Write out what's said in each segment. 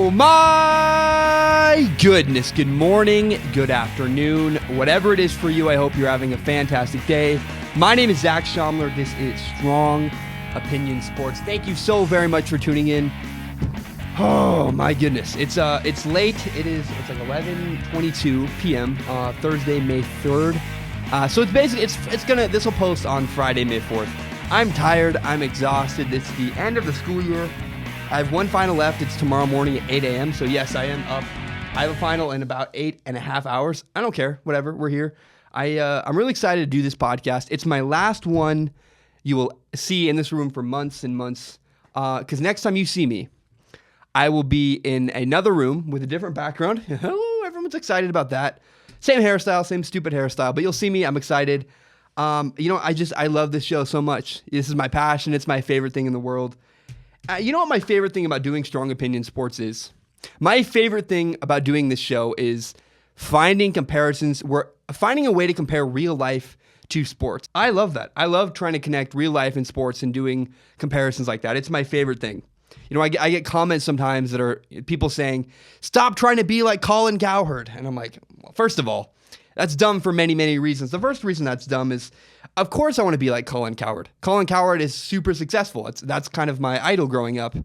Oh my goodness. Good morning, good afternoon, whatever it is for you. I hope you're having a fantastic day. My name is Zach Schomler. This is Strong Opinion Sports. Thank you so very much for tuning in. Oh my goodness. It's late. It's like 11:22 p.m. Thursday, May 3rd. So it's basically this will post on Friday, May 4th. I'm tired. I'm exhausted. It's the end of the school year. I have one final left. It's tomorrow morning at 8 a.m. So yes, I am up. I have a final in about 8.5 hours. I don't care. Whatever. We're here. I'm really excited to do this podcast. It's my last one you will see in this room for months and months. Because next time you see me, I will be in another room with a different background. Oh, everyone's excited about that. Same hairstyle, same stupid hairstyle. But you'll see me. I'm excited. I love this show so much. This is my passion. It's my favorite thing in the world. You know what my favorite thing about doing Strong Opinion Sports is? My favorite thing about doing this show is finding comparisons. We're finding a way to compare real life to sports. I love that. I love trying to connect real life and sports and doing comparisons like that. It's my favorite thing. You know, I get comments sometimes that are people saying, stop trying to be like Colin Cowherd. And I'm like, well, first of all, that's dumb for many, many reasons. The first reason that's dumb is, of course I want to be like Colin Cowherd. Colin Cowherd is super successful. That's kind of my idol growing up.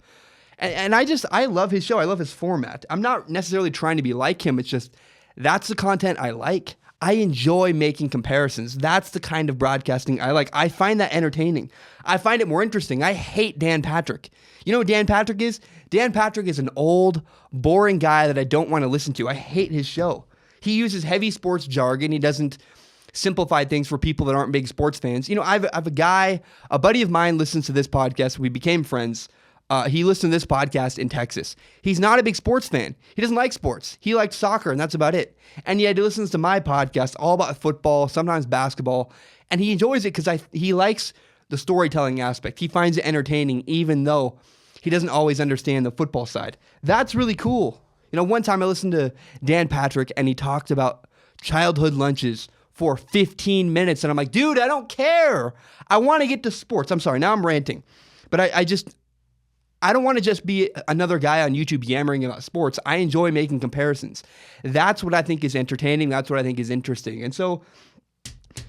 And I love his show. I love his format. I'm not necessarily trying to be like him. It's just, that's the content I like. I enjoy making comparisons. That's the kind of broadcasting I like. I find that entertaining. I find it more interesting. I hate Dan Patrick. You know what Dan Patrick is? Dan Patrick is an old, boring guy that I don't want to listen to. I hate his show. He uses heavy sports jargon. He doesn't simplify things for people that aren't big sports fans. You know, I have a buddy of mine listens to this podcast. We became friends. He listened to this podcast in Texas. He's not a big sports fan. He doesn't like sports. He likes soccer, and that's about it. And yet he listens to my podcast, all about football, sometimes basketball, and he enjoys it because he likes the storytelling aspect. He finds it entertaining, even though he doesn't always understand the football side. That's really cool. You know, one time I listened to Dan Patrick, and he talked about childhood lunches for 15 minutes, and I'm like, dude, I don't care. I want to get to sports. I'm sorry, now I'm ranting. But I don't want to just be another guy on YouTube yammering about sports. I enjoy making comparisons. That's what I think is entertaining. That's what I think is interesting. And so,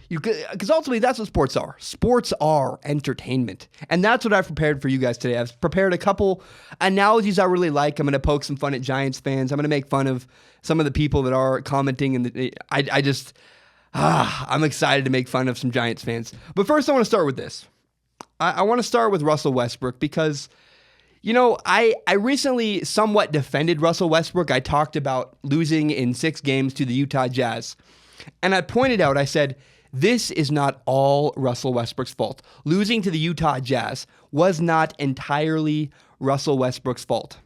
because ultimately that's what sports are. Sports are entertainment. And that's what I've prepared for you guys today. I've prepared a couple analogies I really like. I'm going to poke some fun at Giants fans. I'm going to make fun of some of the people that are commenting. And I'm excited to make fun of some Giants fans. But first I want to start with this. I want to start with Russell Westbrook because, you know, I recently somewhat defended Russell Westbrook. I talked about losing in 6 games to the Utah Jazz. And I pointed out, I said, this is not all Russell Westbrook's fault. Losing to the Utah Jazz was not entirely Russell Westbrook's fault.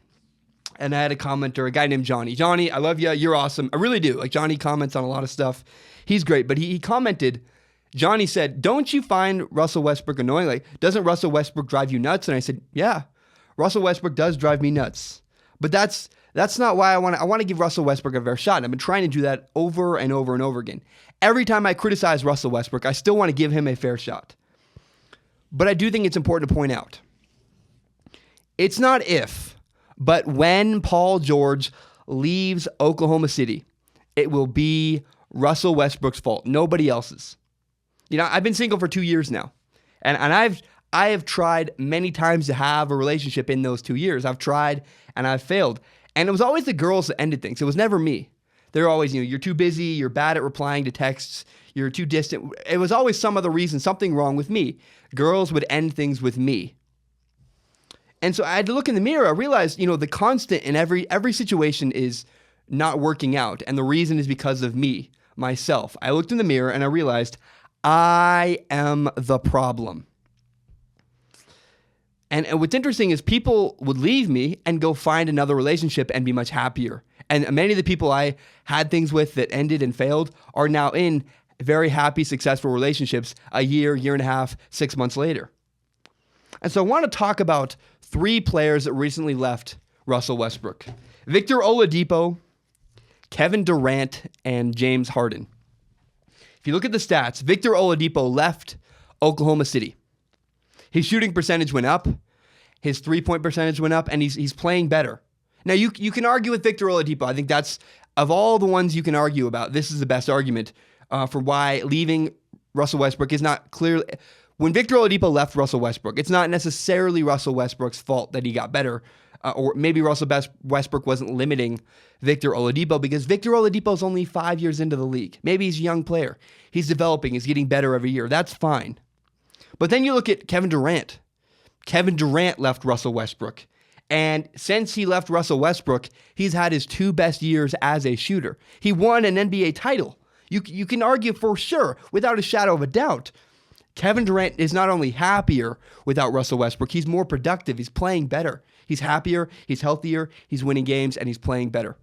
And I had a commenter, a guy named Johnny. Johnny, I love you. You're awesome. I really do. Like, Johnny comments on a lot of stuff. He's great. But he commented, Johnny said, don't you find Russell Westbrook annoying? Like, doesn't Russell Westbrook drive you nuts? And I said, yeah. Russell Westbrook does drive me nuts, but that's not why I want to give Russell Westbrook a fair shot. And I've been trying to do that over and over and over again. Every time I criticize Russell Westbrook, I still want to give him a fair shot. But I do think it's important to point out, it's not if, but when Paul George leaves Oklahoma City, it will be Russell Westbrook's fault, nobody else's. You know, I've been single for 2 years now, and I have tried many times to have a relationship in those 2 years. I've tried and I've failed. And it was always the girls that ended things. It was never me. They're always, you know, you're too busy, you're bad at replying to texts, you're too distant. It was always some other reason, something wrong with me. Girls would end things with me. And so I had to look in the mirror. I realized, you know, the constant in every situation is not working out. And the reason is because of me, myself. I looked in the mirror and I realized I am the problem. And what's interesting is people would leave me and go find another relationship and be much happier. And many of the people I had things with that ended and failed are now in very happy, successful relationships a year, year and a half, 6 months later. And so I want to talk about 3 players that recently left Russell Westbrook. Victor Oladipo, Kevin Durant, and James Harden. If you look at the stats, Victor Oladipo left Oklahoma City. His shooting percentage went up, his three-point percentage went up, and he's playing better. Now, you can argue with Victor Oladipo. I think that's, of all the ones you can argue about, this is the best argument for why leaving Russell Westbrook is not clearly... When Victor Oladipo left Russell Westbrook, it's not necessarily Russell Westbrook's fault that he got better, or maybe Russell Westbrook wasn't limiting Victor Oladipo, because Victor Oladipo is only 5 years into the league. Maybe he's a young player. He's developing. He's getting better every year. That's fine. But then you look at Kevin Durant. Kevin Durant left Russell Westbrook. And since he left Russell Westbrook, he's had his 2 best years as a shooter. He won an NBA title. You can argue for sure, without a shadow of a doubt, Kevin Durant is not only happier without Russell Westbrook, he's more productive. He's playing better. He's happier, he's healthier, he's winning games, and he's playing better.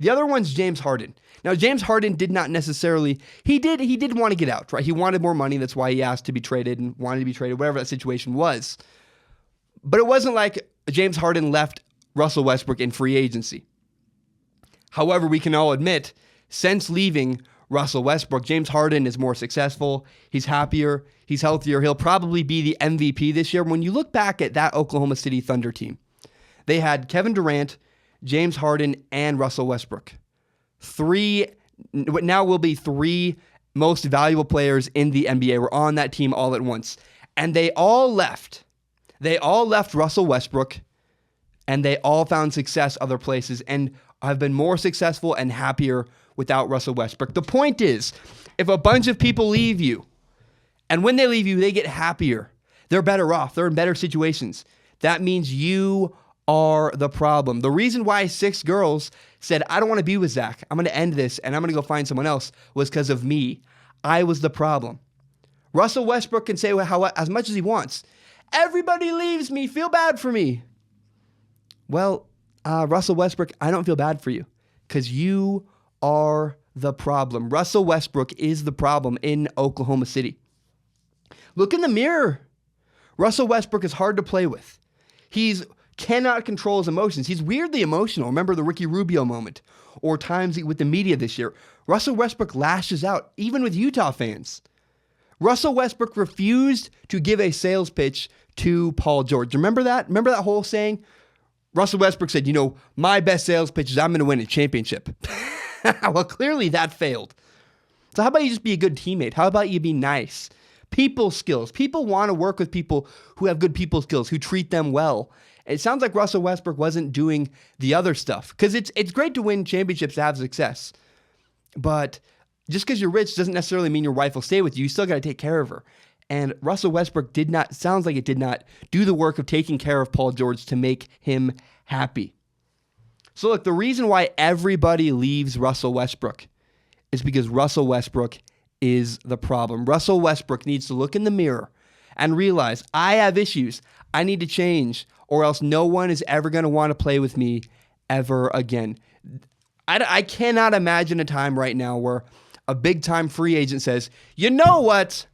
The other one's James Harden. Now, James Harden did not necessarily, he did want to get out, right? He wanted more money. That's why he asked to be traded and wanted to be traded, whatever that situation was. But it wasn't like James Harden left Russell Westbrook in free agency. However, we can all admit, since leaving Russell Westbrook, James Harden is more successful. He's happier. He's healthier. He'll probably be the MVP this year. When you look back at that Oklahoma City Thunder team, they had Kevin Durant, James Harden, and Russell Westbrook. What now will be 3 most valuable players in the NBA were on that team all at once. And they all left. They all left Russell Westbrook, and they all found success other places and have been more successful and happier without Russell Westbrook. The point is, if a bunch of people leave you, and when they leave you, they get happier, they're better off, they're in better situations, that means you are the problem. The reason why 6 girls said, I don't want to be with Zach, I'm going to end this, and I'm going to go find someone else, was because of me. I was the problem. Russell Westbrook can say as much as he wants, everybody leaves me, feel bad for me. Well, Russell Westbrook, I don't feel bad for you, because you are the problem. Russell Westbrook is the problem in Oklahoma City. Look in the mirror. Russell Westbrook is hard to play with. He cannot control his emotions. He's weirdly emotional. Remember the Ricky Rubio moment, or times with the media this year. Russell Westbrook lashes out, even with Utah fans. Russell Westbrook refused to give a sales pitch to Paul George. Remember that? Remember that whole saying? Russell Westbrook said, my best sales pitch is I'm going to win a championship. Well, clearly that failed. So how about you just be a good teammate? How about you be nice? People skills. People want to work with people who have good people skills, who treat them well. It sounds like Russell Westbrook wasn't doing the other stuff, because it's great to win championships, to have success. But just because you're rich doesn't necessarily mean your wife will stay with you. You still got to take care of her. And Russell Westbrook did not do the work of taking care of Paul George to make him happy. So look, the reason why everybody leaves Russell Westbrook is because Russell Westbrook is the problem. Russell Westbrook needs to look in the mirror and realize, I have issues. I need to change, or else no one is ever going to want to play with me ever again. I cannot imagine a time right now where a big-time free agent says, you know what?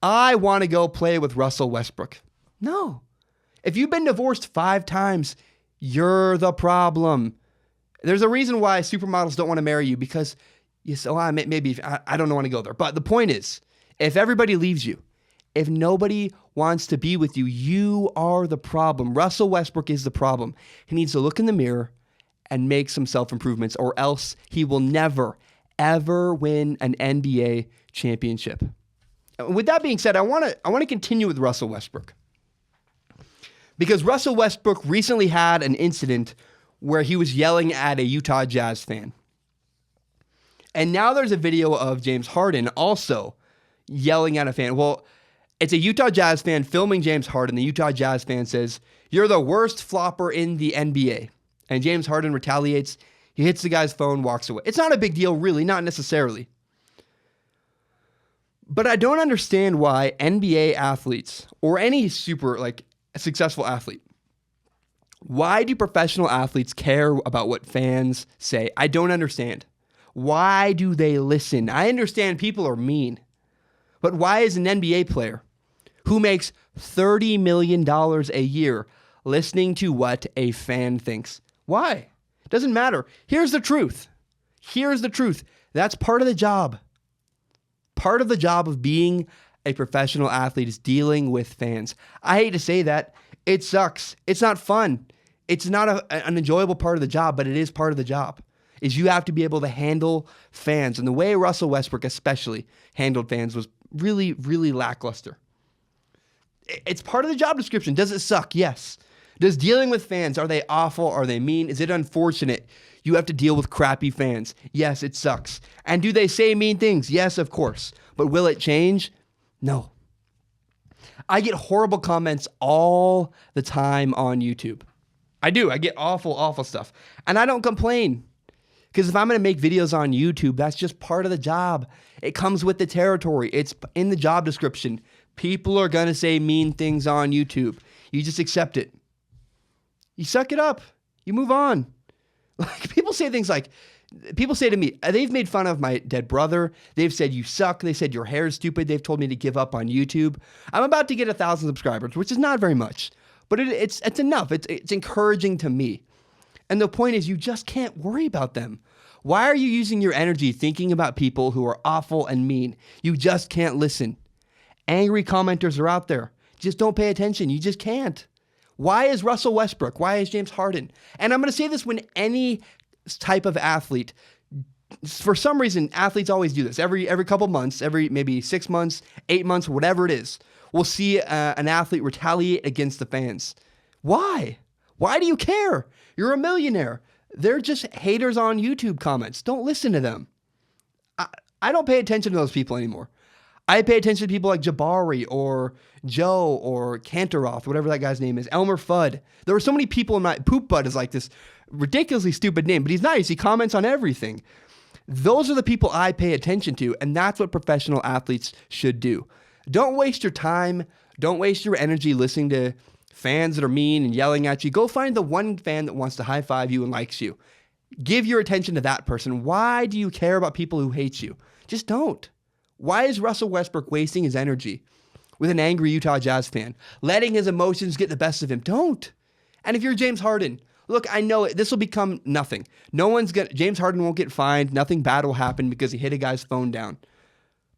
I want to go play with Russell Westbrook. No. If you've been divorced 5 times, you're the problem. There's a reason why supermodels don't want to marry you, because you say, maybe I don't want to go there. But the point is, if everybody leaves you, if nobody wants to be with you, you are the problem. Russell Westbrook is the problem. He needs to look in the mirror and make some self-improvements, or else he will never, ever win an NBA championship. With that being said, I want to continue with Russell Westbrook, because Russell Westbrook recently had an incident where he was yelling at a Utah Jazz fan. And now there's a video of James Harden also yelling at a fan. Well, it's a Utah Jazz fan filming James Harden. The Utah Jazz fan says, "You're the worst flopper in the NBA." And James Harden retaliates. He hits the guy's phone, walks away. It's not a big deal, really, not necessarily. But I don't understand why NBA athletes, or any super successful athlete, why do professional athletes care about what fans say? I don't understand. Why do they listen? I understand people are mean. But why is an NBA player who makes $30 million a year listening to what a fan thinks? Why? It doesn't matter. Here's the truth. That's part of the job. Part of the job of being a professional athlete is dealing with fans. I hate to say that. It sucks. It's not fun. It's not an enjoyable part of the job, but it is part of the job. Is you have to be able to handle fans. And the way Russell Westbrook especially handled fans was really, really lackluster. It's part of the job description. Does it suck? Yes. Does dealing with fans, are they awful? Are they mean? Is it unfortunate you have to deal with crappy fans? Yes, it sucks. And do they say mean things? Yes, of course. But will it change? No. I get horrible comments all the time on YouTube. I do. I get awful, awful stuff. And I don't complain. Because if I'm going to make videos on YouTube, that's just part of the job. It comes with the territory. It's in the job description. People are going to say mean things on YouTube. You just accept it. You suck it up. You move on. Like, people say things like, people say to me, they've made fun of my dead brother. They've said, you suck. They said, your hair is stupid. They've told me to give up on YouTube. I'm about to get 1,000 subscribers, which is not very much. But it's enough. It's encouraging to me. And the point is, you just can't worry about them. Why are you using your energy thinking about people who are awful and mean? You just can't listen. Angry commenters are out there. Just don't pay attention. You just can't. Why is Russell Westbrook? Why is James Harden? And I'm going to say this when any type of athlete, for some reason, athletes always do this. Every couple months, every maybe 6 months, 8 months, whatever it is, we'll see an athlete retaliate against the fans. Why? Why do you care? You're a millionaire. They're just haters on YouTube comments. Don't listen to them. I don't pay attention to those people anymore. I pay attention to people like Jabari or Joe or Kantaroth, whatever that guy's name is, Elmer Fudd. There were so many people in my... Poop Bud is like this ridiculously stupid name, but he's nice. He comments on everything. Those are the people I pay attention to, and that's what professional athletes should do. Don't waste your time. Don't waste your energy listening to fans that are mean and yelling at you. Go find the one fan that wants to high-five you and likes you. Give your attention to that person. Why do you care about people who hate you? Just don't. Why is Russell Westbrook wasting his energy with an angry Utah Jazz fan, letting his emotions get the best of him? Don't. And if you're James Harden, look, I know this will become nothing. James Harden won't get fined. Nothing bad will happen because he hit a guy's phone down.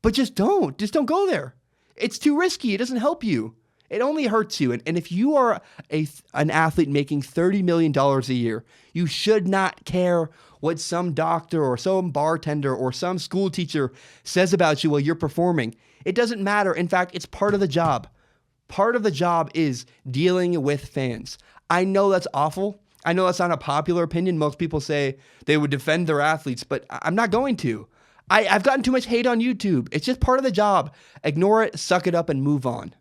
But just don't. Just don't go there. It's too risky. It doesn't help you. It only hurts you. And if you are an athlete making $30 million a year, you should not care what some doctor or some bartender or some school teacher says about you while you're performing. It doesn't matter. In fact, it's part of the job. Part of the job is dealing with fans. I know that's awful. I know that's not a popular opinion. Most people say they would defend their athletes, but I'm not going to. I've gotten too much hate on YouTube. It's just part of the job. Ignore it, suck it up, and move on.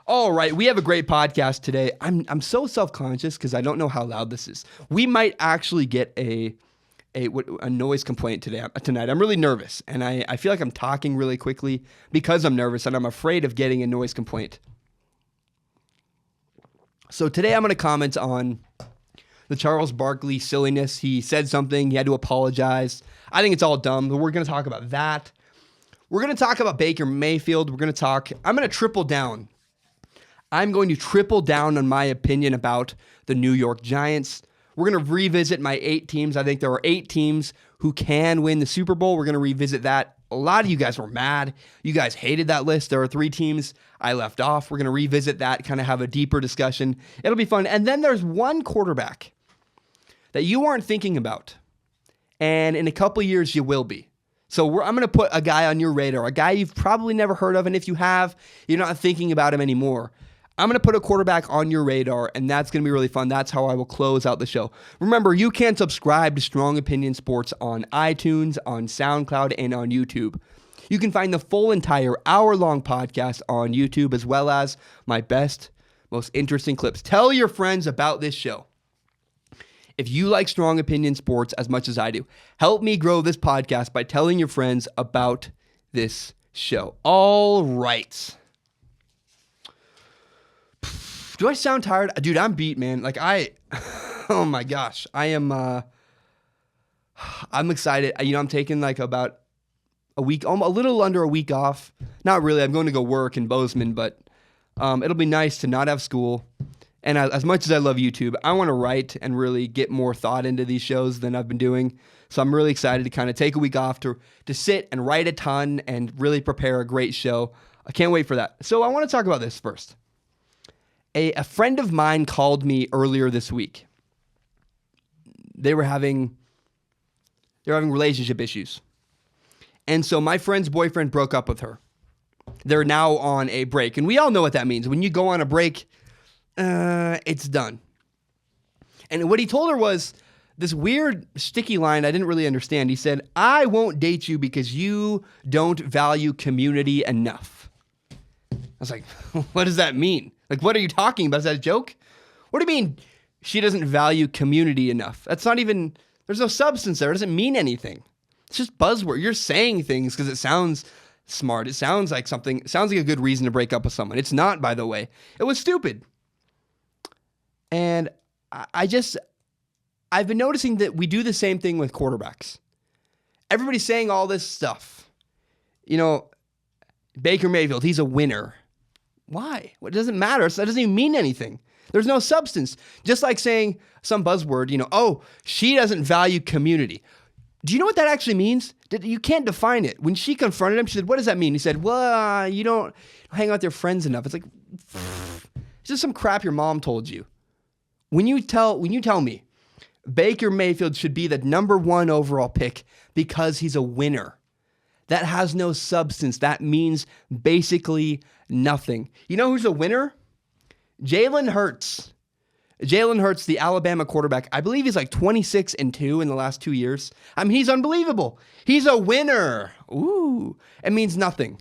All right, we have a great podcast today. I'm so self-conscious because I don't know how loud this is. We might actually get a noise complaint tonight. I'm really nervous, and I feel like I'm talking really quickly because I'm nervous, and I'm afraid of getting a noise complaint. So today I'm going to comment on the Charles Barkley silliness. He said something. He had to apologize. I think it's all dumb, but we're going to talk about that. We're going to talk about Baker Mayfield. I'm going to triple down. I'm going to triple down on my opinion about the New York Giants. We're going to revisit my 8 teams. I think there are 8 teams who can win the Super Bowl. We're going to revisit that. A lot of you guys were mad. You guys hated that list. There are 3 teams I left off. We're going to revisit that, kind of have a deeper discussion. It'll be fun. And then there's one quarterback that you aren't thinking about. And in a couple years, you will be. So I'm going to put a guy on your radar, a guy you've probably never heard of. And if you have, you're not thinking about him anymore. I'm going to put a quarterback on your radar, and that's going to be really fun. That's how I will close out the show. Remember, you can subscribe to Strong Opinion Sports on iTunes, on SoundCloud, and on YouTube. You can find the full entire hour-long podcast on YouTube, as well as my best, most interesting clips. Tell your friends about this show. If you like Strong Opinion Sports as much as I do, help me grow this podcast by telling your friends about this show. All right. Do I sound tired? Dude, I'm beat, man. Oh my gosh. I'm excited. I'm taking about a week, a little under a week off. Not really. I'm going to go work in Bozeman, but it'll be nice to not have school. And as much as I love YouTube, I want to write and really get more thought into these shows than I've been doing. So I'm really excited to kind of take a week off to sit and write a ton and really prepare a great show. I can't wait for that. So I want to talk about this first. A friend of mine called me earlier this week. They were having relationship issues. And so my friend's boyfriend broke up with her. They're now on a break. And we all know what that means. When you go on a break, it's done. And what he told her was this weird sticky line I didn't really understand. He said, I won't date you because you don't value community enough. I was like, what does that mean? Like, what are you talking about? Is that a joke? What do you mean she doesn't value community enough? That's not even, there's no substance there. It doesn't mean anything. It's just buzzword. You're saying things because it sounds smart. It sounds like something, it sounds like a good reason to break up with someone. It's not, by the way. It was stupid. And I've been noticing that we do the same thing with quarterbacks. Everybody's saying all this stuff. You know, Baker Mayfield, he's a winner. Why? Well, it doesn't matter. That doesn't even mean anything. There's no substance. Just like saying some buzzword, oh, she doesn't value community. Do you know what that actually means? You can't define it. When she confronted him, she said, what does that mean? He said, well, you don't hang out with your friends enough. It's like, it's just some crap your mom told you. When you tell me Baker Mayfield should be the number 1 overall pick because he's a winner, that has no substance. That means basically nothing. You know who's a winner? Jalen Hurts. Jalen Hurts, the Alabama quarterback. I believe he's like 26-2 in the last 2 years. I mean, he's unbelievable. He's a winner. Ooh, it means nothing.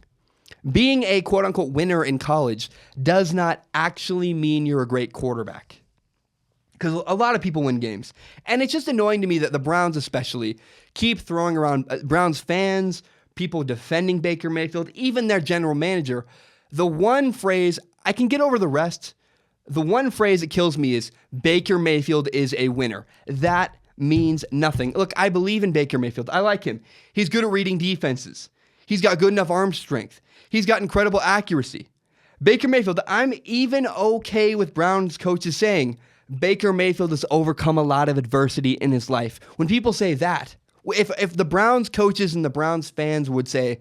Being a quote-unquote winner in college does not actually mean you're a great quarterback. Because a lot of people win games. And it's just annoying to me that the Browns especially keep throwing around Browns fans, people defending Baker Mayfield, even their general manager. The one phrase, I can get over the rest. The one phrase that kills me is Baker Mayfield is a winner. That means nothing. Look, I believe in Baker Mayfield. I like him. He's good at reading defenses. He's got good enough arm strength. He's got incredible accuracy. Baker Mayfield, I'm even okay with Browns coaches saying Baker Mayfield has overcome a lot of adversity in his life. When people say that, if the Browns coaches and the Browns fans would say,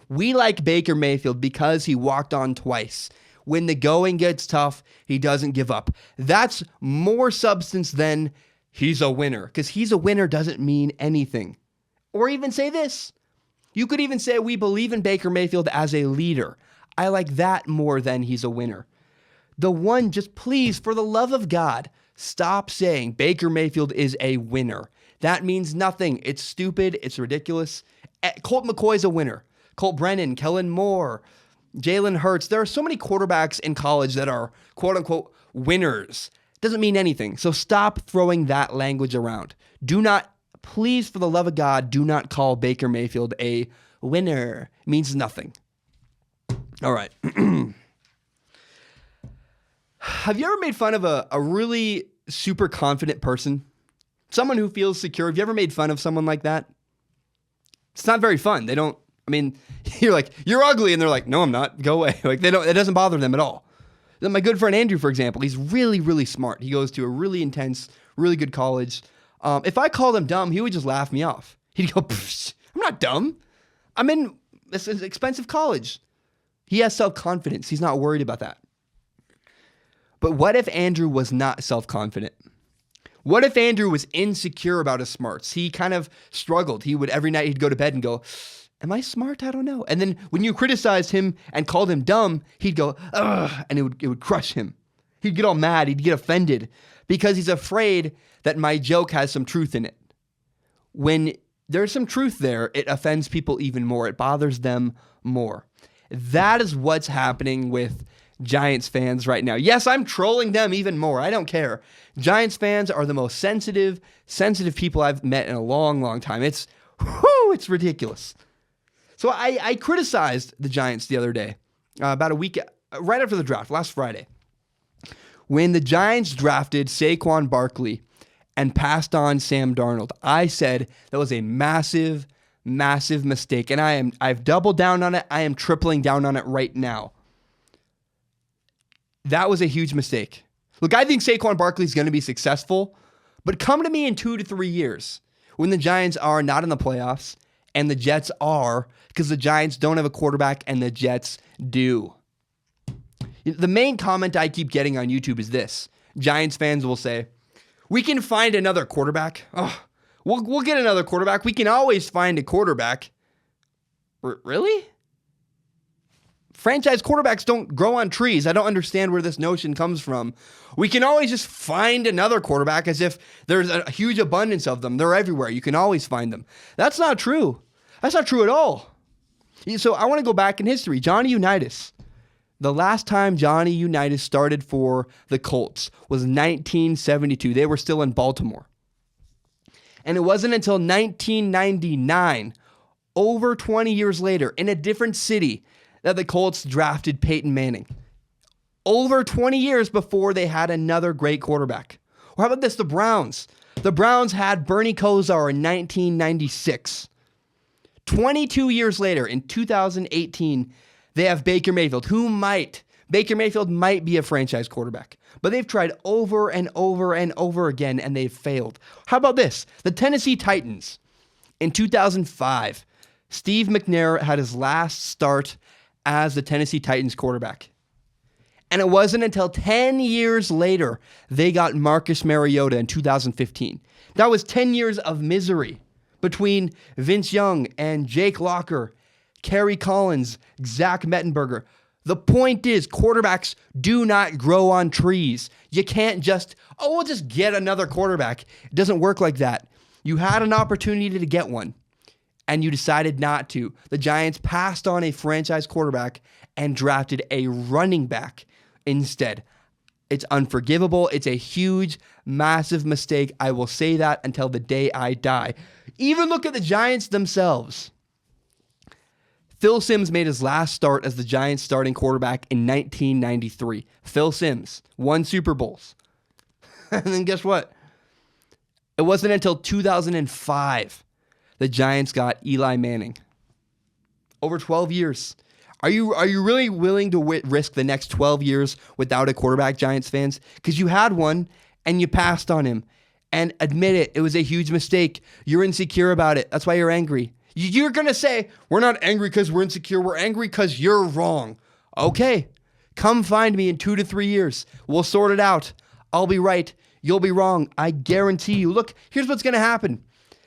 we like Baker Mayfield because he walked on twice. When the going gets tough, he doesn't give up. That's more substance than he's a winner. Because he's a winner doesn't mean anything. Or even say this. You could even say we believe in Baker Mayfield as a leader. I like that more than he's a winner. The one, just please, for the love of God, stop saying Baker Mayfield is a winner. That means nothing. It's stupid. It's ridiculous. Colt McCoy's a winner. Colt Brennan, Kellen Moore, Jalen Hurts. There are so many quarterbacks in college that are quote-unquote winners. Doesn't mean anything. So stop throwing that language around. Do not, please, for the love of God, do not call Baker Mayfield a winner. It means nothing. All right. Have you ever made fun of a really super confident person? Someone who feels secure. Have you ever made fun of someone like that? It's not very fun. You're like, you're ugly. And they're like, no, I'm not. Go away. Like, it doesn't bother them at all. Then my good friend Andrew, for example, he's really, really smart. He goes to a really intense, really good college. If I called him dumb, he would just laugh me off. He'd go, I'm not dumb. I'm in this is expensive college. He has self-confidence. He's not worried about that. But what if Andrew was not self-confident? What if Andrew was insecure about his smarts? He kind of struggled. Every night he'd go to bed and go, am I smart? I don't know. And then when you criticized him and called him dumb, he'd go, ugh, and it would crush him. He'd get all mad. He'd get offended because he's afraid that my joke has some truth in it. When there's some truth there, it offends people even more. It bothers them more. That is what's happening with Giants fans right now. Yes, I'm trolling them even more. I don't care. Giants fans are the most sensitive people I've met in a long, long time. It's ridiculous. So I criticized the Giants the other day, about a week, right after the draft, last Friday, when the Giants drafted Saquon Barkley and passed on Sam Darnold. I said that was a massive, massive mistake, and I've doubled down on it. I am tripling down on it right now. That was a huge mistake. Look, I think Saquon Barkley is going to be successful, but come to me in 2 to 3 years when the Giants are not in the playoffs and the Jets are, because the Giants don't have a quarterback and the Jets do. The main comment I keep getting on YouTube is this. Giants fans will say, we can find another quarterback. Oh, we'll get another quarterback. We can always find a quarterback. Really? Franchise quarterbacks don't grow on trees. I don't understand where this notion comes from. We can always just find another quarterback as if there's a huge abundance of them. They're everywhere. You can always find them. That's not true. That's not true at all. So I want to go back in history. Johnny Unitas. The last time Johnny Unitas started for the Colts was 1972. They were still in Baltimore. And it wasn't until 1999, over 20 years later, in a different city, that the Colts drafted Peyton Manning. Over 20 years before they had another great quarterback. Or how about this, the Browns? The Browns had Bernie Kosar in 1996. 22 years later, in 2018, they have Baker Mayfield, Baker Mayfield might be a franchise quarterback, but they've tried over and over and over again, and they've failed. How about this? The Tennessee Titans. In 2005, Steve McNair had his last start as the Tennessee Titans quarterback. And it wasn't until 10 years later they got Marcus Mariota in 2015. That was 10 years of misery between Vince Young and Jake Locker, Kerry Collins, Zach Mettenberger. The point is, quarterbacks do not grow on trees. You can't just, we'll just get another quarterback. It doesn't work like that. You had an opportunity to get one, and you decided not to. The Giants passed on a franchise quarterback and drafted a running back instead. It's unforgivable. It's a huge, massive mistake. I will say that until the day I die. Even look at the Giants themselves. Phil Simms made his last start as the Giants starting quarterback in 1993. Phil Simms won Super Bowls. And then guess what? It wasn't until 2005 the Giants got Eli Manning. Over 12 years. Are you really willing to risk the next 12 years without a quarterback, Giants fans? Because you had one and you passed on him. And admit it, it was a huge mistake. You're insecure about it. That's why you're angry. You're going to say, we're not angry because we're insecure. We're angry because you're wrong. Okay, come find me in 2 to 3 years. We'll sort it out. I'll be right. You'll be wrong. I guarantee you. Look, here's what's going to happen.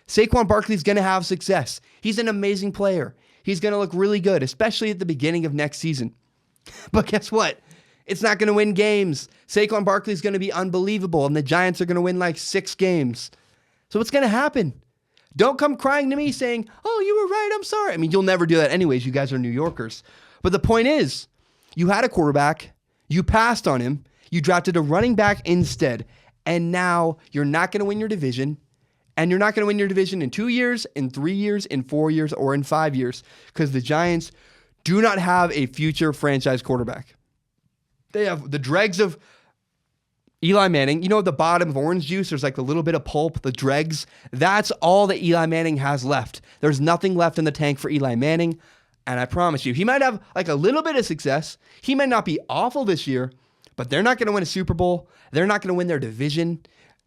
Saquon Barkley's going to have success. He's an amazing player. He's going to look really good, especially at the beginning of next season. But guess what? It's not going to win games. Saquon Barkley's going to be unbelievable, and the Giants are going to win like 6 games. So what's going to happen? Don't come crying to me saying, you were right, I'm sorry. I mean, you'll never do that anyways. You guys are New Yorkers. But the point is, you had a quarterback, you passed on him, you drafted a running back instead, and now you're not going to win your division, and you're not going to win your division in 2 years, in 3 years, in 4 years, or in 5 years, because the Giants do not have a future franchise quarterback. They have the dregs of Eli Manning. You know, at the bottom of orange juice, there's like a little bit of pulp, the dregs. That's all that Eli Manning has left. There's nothing left in the tank for Eli Manning. And I promise you, he might have like a little bit of success. He might not be awful this year, but they're not going to win a Super Bowl. They're not going to win their division.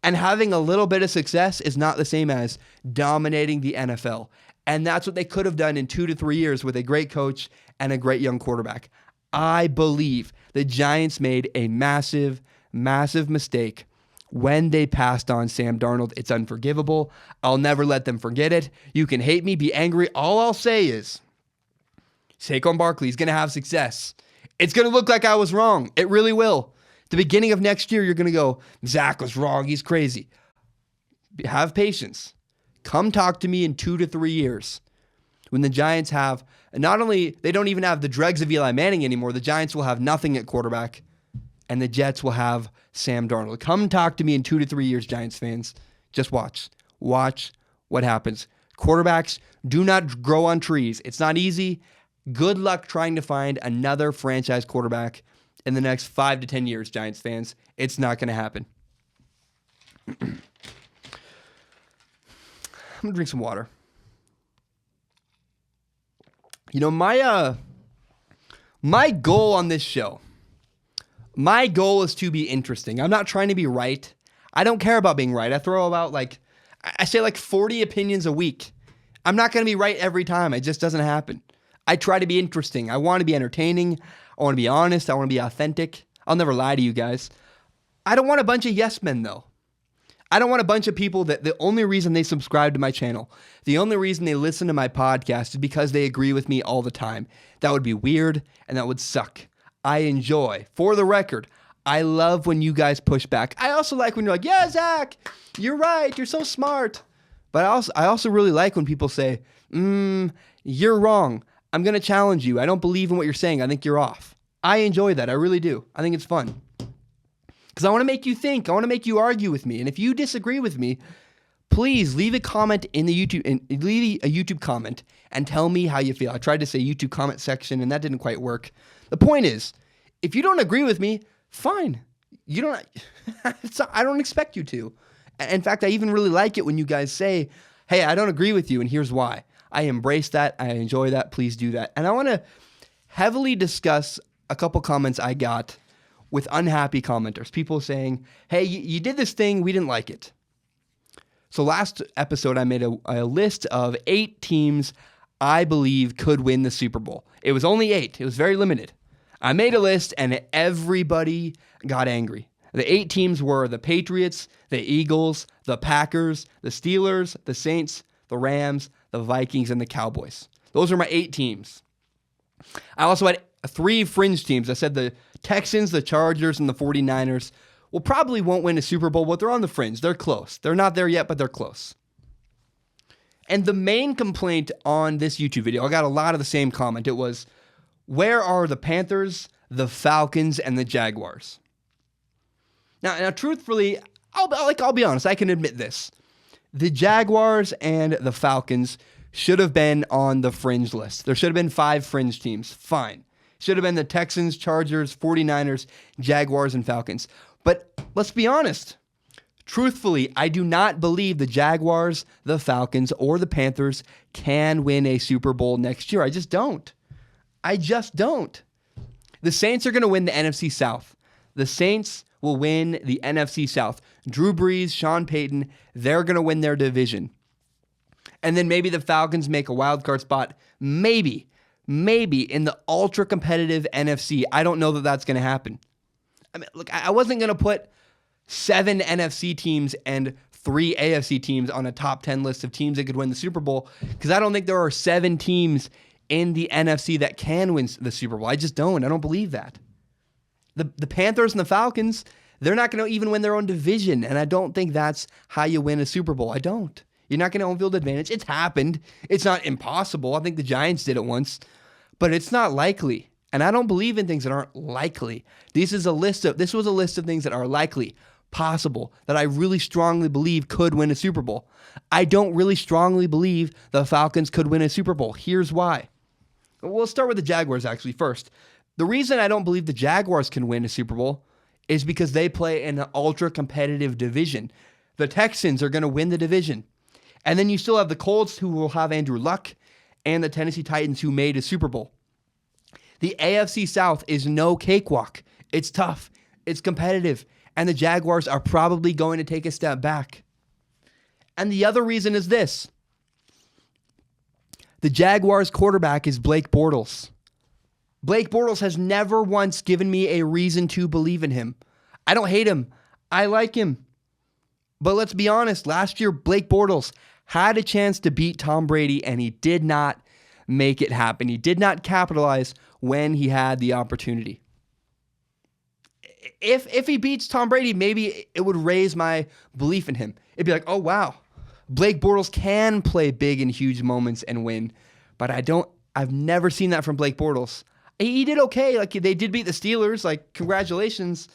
And having a little bit of success is not the same as dominating the NFL. And that's what they could have done in 2 to 3 years with a great coach and a great young quarterback. I believe the Giants made a massive mistake when they passed on Sam Darnold. It's unforgivable. I'll never let them forget it. You can hate me, be angry. All I'll say is Saquon Barkley is going to have success. It's going to look like I was wrong. It really will. At the beginning of next year, you're going to go, Zach was wrong. He's crazy. Have patience. Come talk to me in 2 to 3 years when the Giants have, not only, they don't even have the dregs of Eli Manning anymore, the Giants will have nothing at quarterback, and the Jets will have Sam Darnold. Come talk to me in 2 to 3 years, Giants fans. Just watch. Watch what happens. Quarterbacks do not grow on trees. It's not easy. Good luck trying to find another franchise quarterback in the next 5 to 10 years, Giants fans. It's not going to happen. I'm going to drink some water. You know, my goal on this show, my goal is to be interesting. I'm not trying to be right. I don't care about being right. I throw about I say 40 opinions a week. I'm not going to be right every time. It just doesn't happen. I try to be interesting. I want to be entertaining. I I want to be honest. I want to be authentic. I'll never lie to you guys. I don't want a bunch of yes men, though. I don't want a bunch of people that the only reason they subscribe to my channel, the only reason they listen to my podcast is because they agree with me all the time. That would be weird, and that would suck. I enjoy, for the record, I love when you guys push back. I also like when you're like, yeah, Zach, you're right. You're so smart. But I also really like when people say, you're wrong. I'm going to challenge you. I don't believe in what you're saying. I think you're off. I enjoy that. I really do. I think it's fun. Because I want to make you think. I want to make you argue with me. And if you disagree with me, please leave a comment in the leave a YouTube comment and tell me how you feel. I tried to say YouTube comment section, and that didn't quite work. The point is, if you don't agree with me, fine. You don't. I don't expect you to. In fact, I even really like it when you guys say, hey, I don't agree with you, and here's why. I embrace that. I enjoy that. Please do that. And I want to heavily discuss a couple comments I got with unhappy commenters. People saying, hey, you did this thing. We didn't like it. So last episode, I made a list of 8 teams I believe could win the Super Bowl. It was only 8. It was very limited. I made a list, and everybody got angry. The 8 teams were the Patriots, the Eagles, the Packers, the Steelers, the Saints, the Rams, the Vikings, and the Cowboys. Those are my 8 teams. I also had 3 fringe teams. I said the Texans, the Chargers, and the 49ers probably won't win a Super Bowl, but they're on the fringe. They're close. They're not there yet, but they're close. And the main complaint on this YouTube video, I got a lot of the same comment. It was, where are the Panthers, the Falcons, and the Jaguars? Now, truthfully, I'll be honest. I can admit this. The Jaguars and the Falcons should have been on the fringe list. There should have been 5 fringe teams. Fine. Should have been the Texans, Chargers, 49ers, Jaguars, and Falcons. But let's be honest. Truthfully, I do not believe the Jaguars, the Falcons, or the Panthers can win a Super Bowl next year. I just don't. The Saints are going to win the NFC South. The Saints will win the NFC South. Drew Brees, Sean Payton, they're going to win their division. And then maybe the Falcons make a wild card spot. Maybe in the ultra competitive NFC. I don't know that that's going to happen. I mean, look, I wasn't going to put 7 NFC teams and 3 AFC teams on a top 10 list of teams that could win the Super Bowl because I don't think there are 7 teams in the NFC that can win the Super Bowl. I just don't. I don't believe that. The Panthers and the Falcons, they're not going to even win their own division, and I don't think that's how you win a Super Bowl. I don't. You're not going to home field advantage. It's happened. It's not impossible. I think the Giants did it once, but it's not likely. And I don't believe in things that aren't likely. This was a list of things that are likely, possible, that I really strongly believe could win a Super Bowl. I don't really strongly believe the Falcons could win a Super Bowl. Here's why. We'll start with the Jaguars actually first. The reason I don't believe the Jaguars can win a Super Bowl is because they play in an ultra-competitive division. The Texans are going to win the division. And then you still have the Colts, who will have Andrew Luck, and the Tennessee Titans, who made a Super Bowl. The AFC South is no cakewalk. It's tough. It's competitive. And the Jaguars are probably going to take a step back. And the other reason is this. The Jaguars quarterback is Blake Bortles. Blake Bortles has never once given me a reason to believe in him. I don't hate him. I like him. But let's be honest, last year Blake Bortles had a chance to beat Tom Brady and he did not make it happen. He did not capitalize when he had the opportunity. If he beats Tom Brady, maybe it would raise my belief in him. It'd be like, oh wow, Blake Bortles can play big in huge moments and win. But I've never seen that from Blake Bortles. He did okay. Like, they did beat the Steelers. Like, congratulations.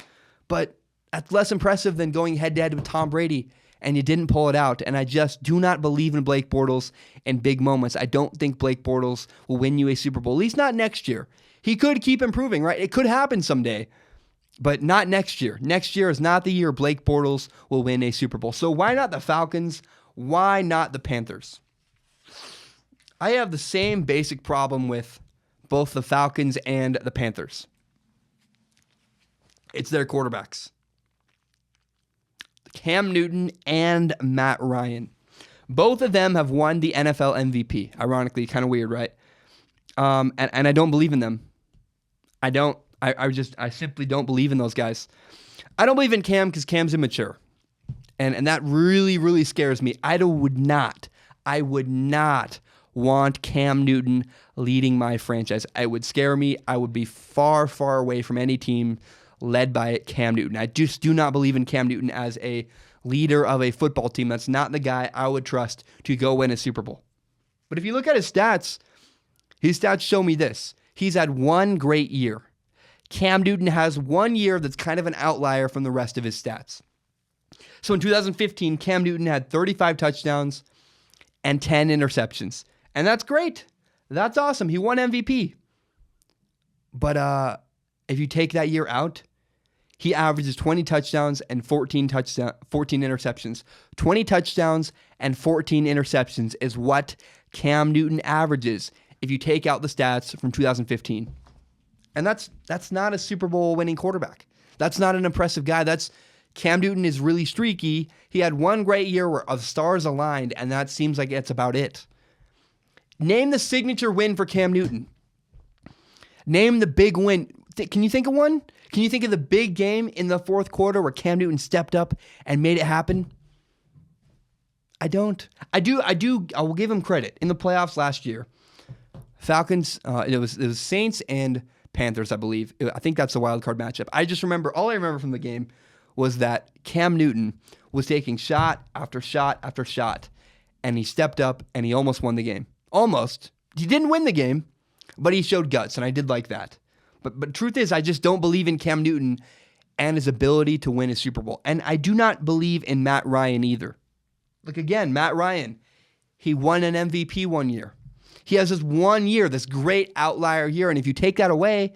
But that's less impressive than going head-to-head with Tom Brady, and you didn't pull it out. And I just do not believe in Blake Bortles in big moments. I don't think Blake Bortles will win you a Super Bowl, at least not next year. He could keep improving, right? It could happen someday, but not next year. Next year is not the year Blake Bortles will win a Super Bowl. So why not the Falcons? Why not the Panthers? I have the same basic problem with both the Falcons and the Panthers. It's their quarterbacks. Cam Newton and Matt Ryan. Both of them have won the NFL MVP. Ironically, kind of weird, right? And I don't believe in them. I don't. I simply don't believe in those guys. I don't believe in Cam because Cam's immature. And that really, really scares me. I would not want Cam Newton leading my franchise. It would scare me. I would be far, far away from any team led by Cam Newton. I just do not believe in Cam Newton as a leader of a football team. That's not the guy I would trust to go win a Super Bowl. But if you look at his stats show me this. He's had one great year. Cam Newton has 1 year that's kind of an outlier from the rest of his stats. So in 2015, Cam Newton had 35 touchdowns and 10 interceptions. And that's great. That's awesome. He won MVP. But if you take that year out, he averages 20 touchdowns and 14 interceptions. 20 touchdowns and 14 interceptions is what Cam Newton averages if you take out the stats from 2015. And that's not a Super Bowl winning quarterback. That's not an impressive guy. Cam Newton is really streaky. He had one great year where the stars aligned, and that seems like it's about it. Name the signature win for Cam Newton. Name the big win. Can you think of one? Can you think of the big game in the fourth quarter where Cam Newton stepped up and made it happen? I don't. I will give him credit. In the playoffs last year, Falcons, it was Saints and Panthers, I believe. I think that's the wild card matchup. All I remember from the game was that Cam Newton was taking shot after shot after shot, and he stepped up and he almost won the game. Almost. He didn't win the game, but he showed guts, and I did like that. But truth is, I just don't believe in Cam Newton and his ability to win a Super Bowl. And I do not believe in Matt Ryan either. Look again, Matt Ryan, he won an MVP 1 year. He has this 1 year, this great outlier year, and if you take that away,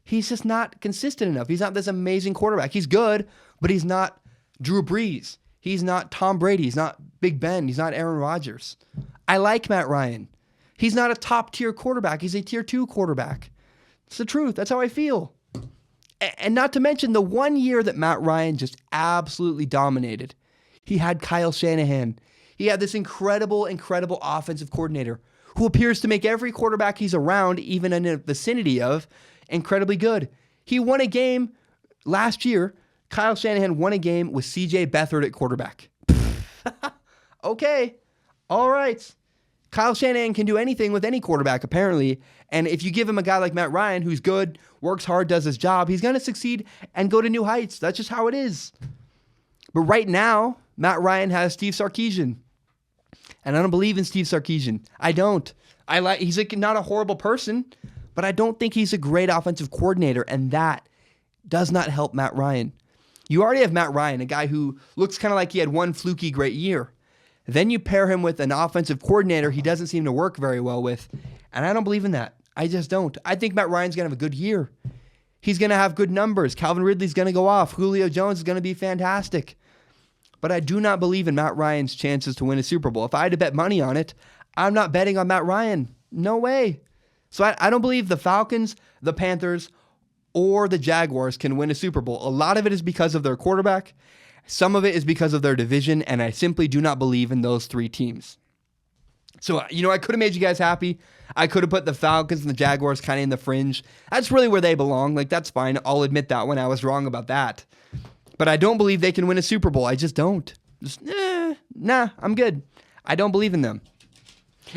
he's just not consistent enough. He's not this amazing quarterback. He's good, but he's not Drew Brees. He's not Tom Brady. He's not Big Ben. He's not Aaron Rodgers. I like Matt Ryan. He's not a top-tier quarterback. He's a tier 2 quarterback. It's the truth. That's how I feel. And not to mention the 1 year that Matt Ryan just absolutely dominated. He had Kyle Shanahan. He had this incredible, incredible offensive coordinator who appears to make every quarterback he's around, even in the vicinity of, incredibly good. He won a game last year. Kyle Shanahan won a game with C.J. Beathard at quarterback. Okay. All right. Kyle Shanahan can do anything with any quarterback, apparently. And if you give him a guy like Matt Ryan, who's good, works hard, does his job, he's going to succeed and go to new heights. That's just how it is. But right now, Matt Ryan has Steve Sarkisian. And I don't believe in Steve Sarkisian. I don't. He's not a horrible person, but I don't think he's a great offensive coordinator, and that does not help Matt Ryan. You already have Matt Ryan, a guy who looks kind of like he had one fluky great year. Then you pair him with an offensive coordinator he doesn't seem to work very well with, and I don't believe in that. I just don't. I think Matt Ryan's going to have a good year. He's going to have good numbers. Calvin Ridley's going to go off. Julio Jones is going to be fantastic. But I do not believe in Matt Ryan's chances to win a Super Bowl. If I had to bet money on it, I'm not betting on Matt Ryan. No way. So I don't believe the Falcons, the Panthers, or the Jaguars can win a Super Bowl. A lot of it is because of their quarterback. Some of it is because of their division, and I simply do not believe in those three teams. So, I could have made you guys happy. I could have put the Falcons and the Jaguars kind of in the fringe. That's really where they belong. That's fine. I'll admit that when I was wrong about that. But I don't believe they can win a Super Bowl. I just don't. I'm good. I don't believe in them.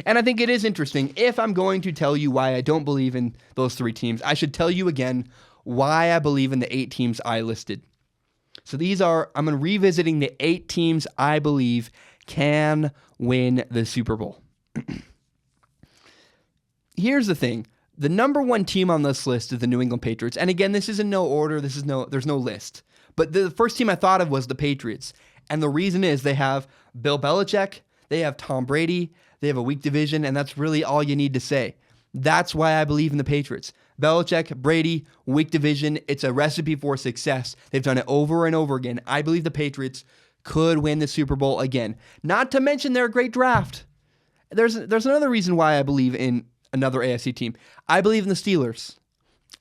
And I think it is interesting. If I'm going to tell you why I don't believe in those three teams, I should tell you again why I believe in the 8 teams I listed. So I'm revisiting the 8 teams I believe can win the Super Bowl. Here's the thing. The number 1 team on this list is the New England Patriots. And again, this is in no order. There's no list. But the first team I thought of was the Patriots. And the reason is they have Bill Belichick, they have Tom Brady, they have a weak division, and that's really all you need to say. That's why I believe in the Patriots. Belichick, Brady, weak division, it's a recipe for success. They've done it over and over again. I believe the Patriots could win the Super Bowl again. Not to mention they're a great draft. There's another reason why I believe in another AFC team. I believe in the Steelers.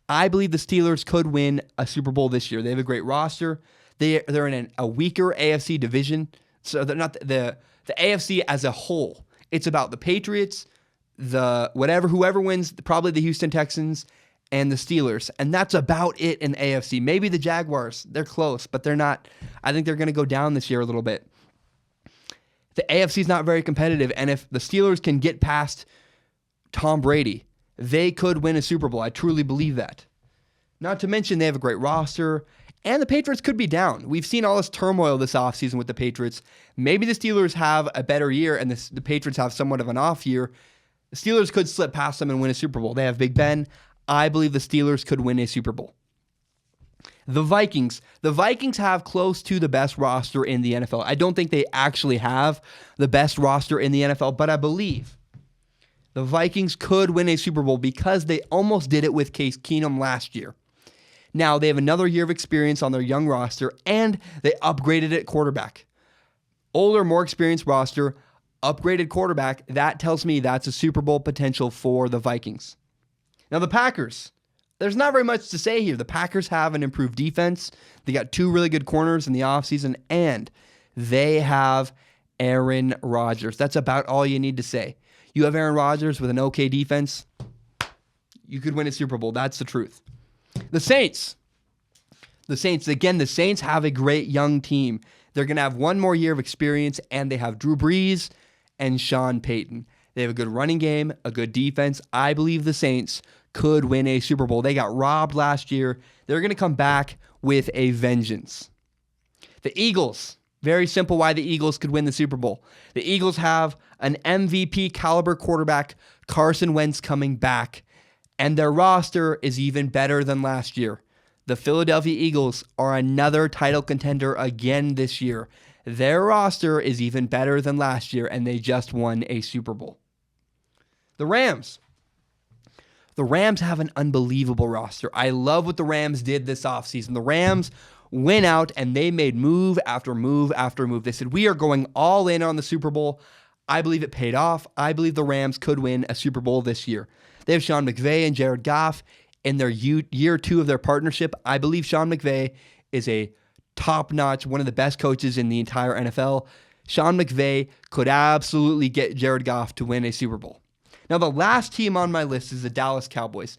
I believe the Steelers could win a Super Bowl this year. They have a great roster. They're in a weaker AFC division. So they're not the AFC as a whole. It's about the Patriots, whoever wins, probably the Houston Texans, and the Steelers, and that's about it in the AFC. Maybe the Jaguars, they're close, but they're not. I think they're going to go down this year a little bit. The AFC is not very competitive, and if the Steelers can get past Tom Brady, they could win a Super Bowl. I truly believe that. Not to mention they have a great roster, and the Patriots could be down. We've seen all this turmoil this offseason with the Patriots. Maybe the Steelers have a better year, and the Patriots have somewhat of an off year. The Steelers could slip past them and win a Super Bowl. They have Big Ben. I believe the Steelers could win a Super Bowl. The Vikings. The Vikings have close to the best roster in the NFL. I don't think they actually have the best roster in the NFL, but I believe the Vikings could win a Super Bowl because they almost did it with Case Keenum last year. Now, they have another year of experience on their young roster, and they upgraded at quarterback. Older, more experienced roster, upgraded quarterback. That tells me that's a Super Bowl potential for the Vikings. Now, the Packers. There's not very much to say here. The Packers have an improved defense. They got 2 really good corners in the offseason, and they have Aaron Rodgers. That's about all you need to say. You have Aaron Rodgers with an okay defense, you could win a Super Bowl. That's the truth. The Saints. The Saints have a great young team. They're going to have 1 more year of experience, and they have Drew Brees and Sean Payton. They have a good running game, a good defense. I believe the Saints could win a Super Bowl. They got robbed last year. They're going to come back with a vengeance. The Eagles. Very simple why the Eagles could win the Super Bowl. The Eagles have an MVP caliber quarterback, Carson Wentz, coming back, and their roster is even better than last year. The Philadelphia Eagles are another title contender again this year. Their roster is even better than last year, and they just won a Super Bowl. The Rams. The Rams have an unbelievable roster. I love what the Rams did this offseason. The Rams went out and they made move after move after move. They said, we are going all in on the Super Bowl. I believe it paid off. I believe the Rams could win a Super Bowl this year. They have Sean McVay and Jared Goff in their year 2 of their partnership. I believe Sean McVay is a top-notch, one of the best coaches in the entire NFL. Sean McVay could absolutely get Jared Goff to win a Super Bowl. Now, the last team on my list is the Dallas Cowboys.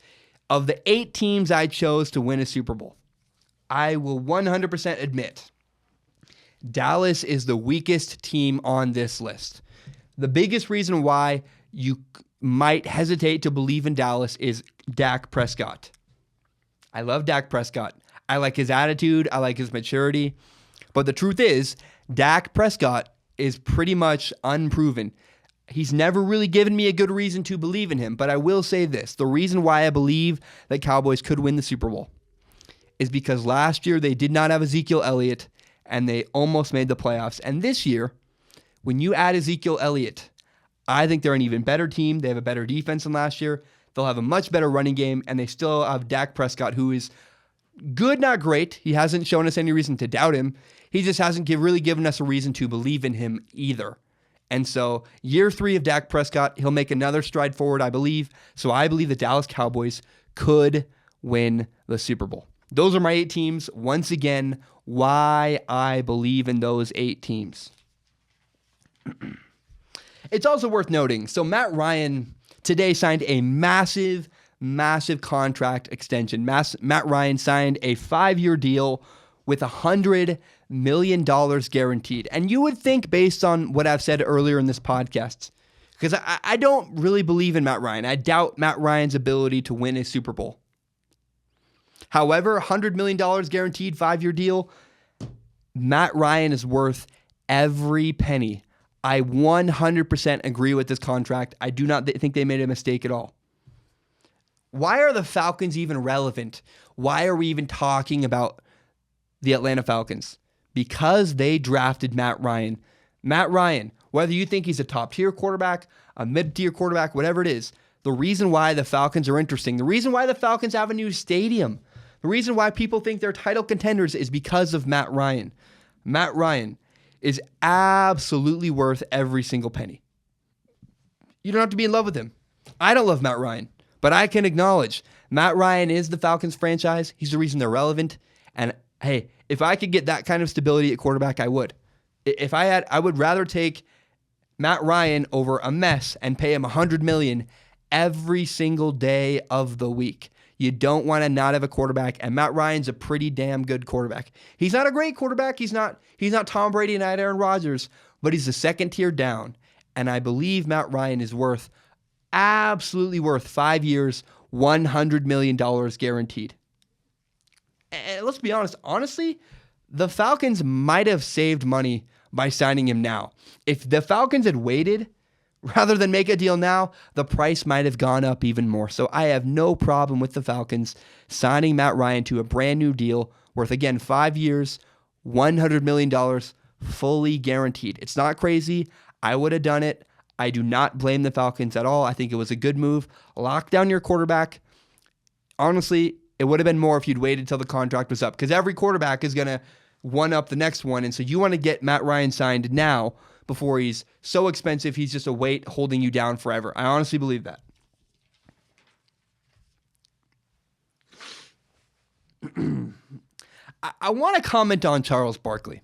Of the 8 teams I chose to win a Super Bowl, I will 100% admit Dallas is the weakest team on this list. The biggest reason why you might hesitate to believe in Dallas is Dak Prescott. I love Dak Prescott. I like his attitude. I like his maturity. But the truth is, Dak Prescott is pretty much unproven. He's never really given me a good reason to believe in him, but I will say this. The reason why I believe that Cowboys could win the Super Bowl is because last year they did not have Ezekiel Elliott, and they almost made the playoffs. And this year, when you add Ezekiel Elliott, I think they're an even better team. They have a better defense than last year. They'll have a much better running game, and they still have Dak Prescott, who is good, not great. He hasn't shown us any reason to doubt him. He just hasn't really given us a reason to believe in him either. And so year 3 of Dak Prescott, he'll make another stride forward, I believe. So I believe the Dallas Cowboys could win the Super Bowl. Those are my 8 teams. Once again, why I believe in those 8 teams. It's also worth noting, so Matt Ryan today signed a massive contract extension. Matt Ryan signed a 5-year deal with $100 million guaranteed. And you would think, based on what I've said earlier in this podcast, because I don't really believe in Matt Ryan. I doubt Matt Ryan's ability to win a Super Bowl. However, $100 million guaranteed 5-year deal, Matt Ryan is worth every penny. I 100% agree with this contract. I do not think they made a mistake at all. Why are the Falcons even relevant? Why are we even talking about the Atlanta Falcons? Because they drafted Matt Ryan. Matt Ryan, whether you think he's a top-tier quarterback, a mid-tier quarterback, whatever it is, the reason why the Falcons are interesting, the reason why the Falcons have a new stadium, the reason why people think they're title contenders is because of Matt Ryan. Matt Ryan is absolutely worth every single penny. You don't have to be in love with him. I don't love Matt Ryan, but I can acknowledge Matt Ryan is the Falcons franchise. He's the reason they're relevant. And hey, if I could get that kind of stability at quarterback, I would. I would rather take Matt Ryan over a mess and pay him $100 million every single day of the week. You don't want to not have a quarterback, and Matt Ryan's a pretty damn good quarterback. He's not a great quarterback. He's not Tom Brady and not Aaron Rodgers, but he's the second tier down, and I believe Matt Ryan is absolutely worth 5 years, $100 million guaranteed. And let's be honest, honestly, the Falcons might have saved money by signing him now. If the Falcons had waited, rather than make a deal now, the price might have gone up even more. So I have no problem with the Falcons signing Matt Ryan to a brand new deal worth, again, 5 years, $100 million, fully guaranteed. It's not crazy. I would have done it. I do not blame the Falcons at all. I think it was a good move. Lock down your quarterback. Honestly, it would have been more if you'd waited till the contract was up, because every quarterback is going to one-up the next one, and so you want to get Matt Ryan signed now before he's so expensive he's just a weight holding you down forever. I honestly believe that. I want to comment on Charles Barkley,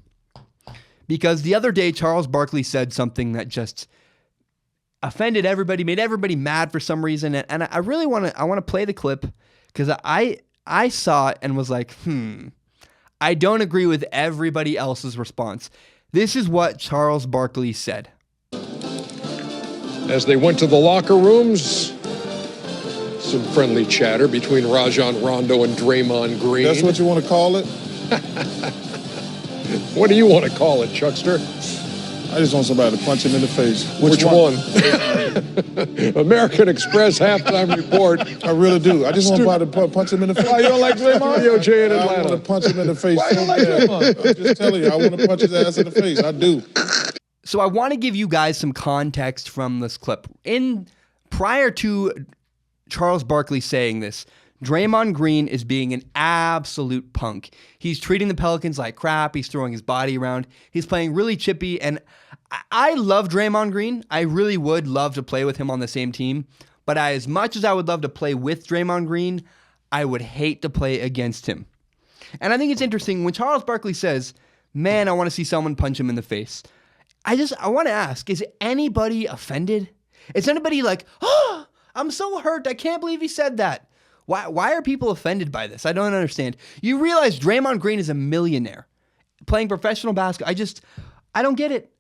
because the other day Charles Barkley said something that just offended everybody, made everybody mad for some reason, and I really want to play the clip, because I saw it and was like, I don't agree with everybody else's response. This is what Charles Barkley said. As they went to the locker rooms, some friendly chatter between Rajon Rondo and Draymond Green. That's what you want to call it? What do you want to call it, Chuckster? I just want somebody to punch him in the face. Which one? American Express halftime report. I really do. I just want somebody to punch him in the face. Why you don't like Draymond? J in Atlanta. I want to punch him in the face. Why you don't like Draymond? I'm just telling you, I want to punch his ass in the face. I do. So I want to give you guys some context from this clip. Prior to Charles Barkley saying this, Draymond Green is being an absolute punk. He's treating the Pelicans like crap. He's throwing his body around. He's playing really chippy, and I love Draymond Green. I really would love to play with him on the same team, but as much as I would love to play with Draymond Green, I would hate to play against him. And I think it's interesting when Charles Barkley says, man, I want to see someone punch him in the face. I want to ask, is anybody offended? Is anybody like, oh, I'm so hurt. I can't believe he said that. Why are people offended by this? I don't understand. You realize Draymond Green is a millionaire playing professional basketball. I don't get it.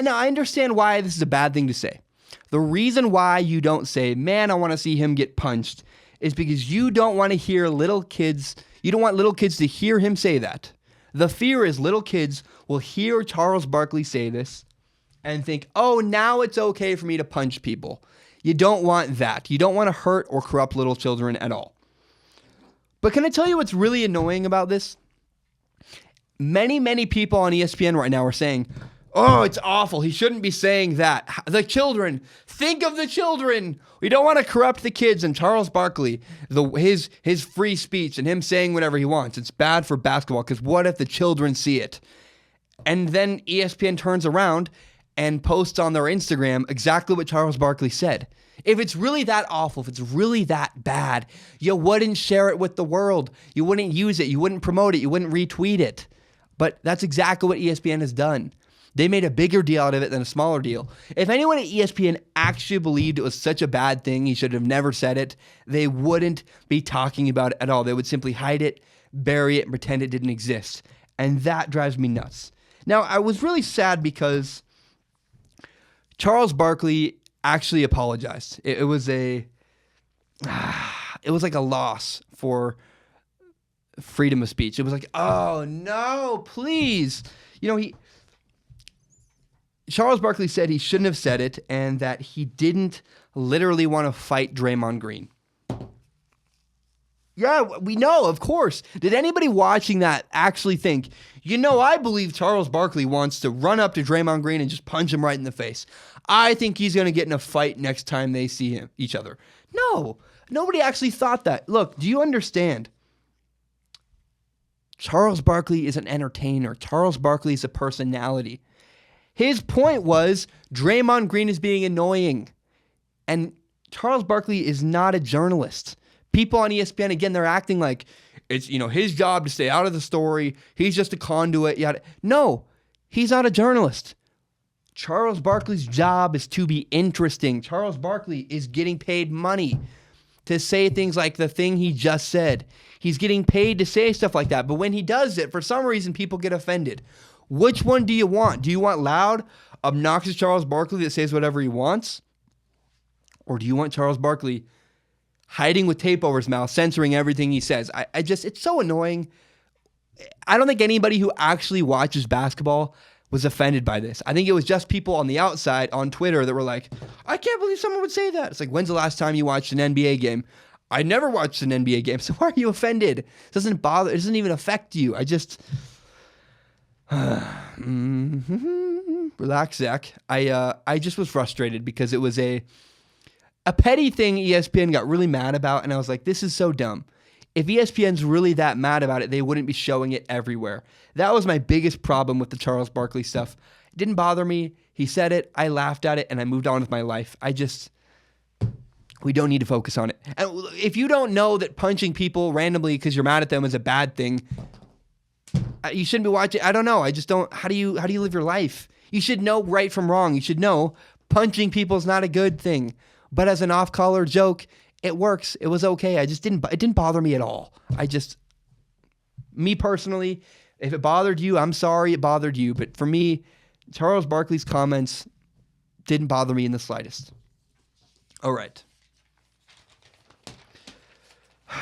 Now, I understand why this is a bad thing to say. The reason why you don't say, man, I want to see him get punched, is because you don't want to hear little kids, you don't want little kids to hear him say that. The fear is little kids will hear Charles Barkley say this and think, oh, now it's okay for me to punch people. You don't want that. You don't want to hurt or corrupt little children at all. But can I tell you what's really annoying about this? Many, many people on ESPN right now are saying, oh, it's awful. He shouldn't be saying that. The children. Think of the children. We don't want to corrupt the kids. And Charles Barkley, his free speech and him saying whatever he wants, it's bad for basketball, because what if the children see it? And then ESPN turns around and posts on their Instagram exactly what Charles Barkley said. If it's really that awful, if it's really that bad, you wouldn't share it with the world. You wouldn't use it. You wouldn't promote it. You wouldn't retweet it. But that's exactly what ESPN has done. They made a bigger deal out of it than a smaller deal. If anyone at ESPN actually believed it was such a bad thing, he should have never said it, they wouldn't be talking about it at all. They would simply hide it, bury it, and pretend it didn't exist. And that drives me nuts. Now, I was really sad because Charles Barkley actually apologized. It was like a loss for freedom of speech. It was like, oh no, please. Charles Barkley said he shouldn't have said it and that he didn't literally want to fight Draymond Green. Yeah, we know, of course. Did anybody watching that actually think, I believe Charles Barkley wants to run up to Draymond Green and just punch him right in the face. I think he's going to get in a fight next time they see each other. No, nobody actually thought that. Look, do you understand? Charles Barkley is an entertainer. Charles Barkley is a personality. His point was Draymond Green is being annoying. And Charles Barkley is not a journalist. People on ESPN, again, they're acting like it's, his job to stay out of the story. He's just a conduit. Yada. No, he's not a journalist. Charles Barkley's job is to be interesting. Charles Barkley is getting paid money. to say things like the thing he just said. He's getting paid to say stuff like that. But when he does it, for some reason, people get offended. Which one do you want? Do you want loud, obnoxious Charles Barkley that says whatever he wants? Or do you want Charles Barkley hiding with tape over his mouth, censoring everything he says? It's so annoying. I don't think anybody who actually watches basketball was offended by this. I think it was just people on the outside on Twitter that were like, I can't believe someone would say that. It's like, when's the last time you watched an NBA game? I never watched an NBA game, so why are you offended? It doesn't bother. It doesn't even affect you. Relax, Zach. I just was frustrated because it was a petty thing ESPN got really mad about, and I was like, this is so dumb. If ESPN's really that mad about it, they wouldn't be showing it everywhere. That was my biggest problem with the Charles Barkley stuff. It didn't bother me. He said it, I laughed at it, and I moved on with my life. We don't need to focus on it. And if you don't know that punching people randomly because you're mad at them is a bad thing, you shouldn't be watching. I don't know. I just don't. How do you live your life? You should know right from wrong. You should know punching people is not a good thing. But as an off-color joke, it works. It was okay. It didn't bother me at all. Me personally, if it bothered you, I'm sorry it bothered you. But for me, Charles Barkley's comments didn't bother me in the slightest. All right.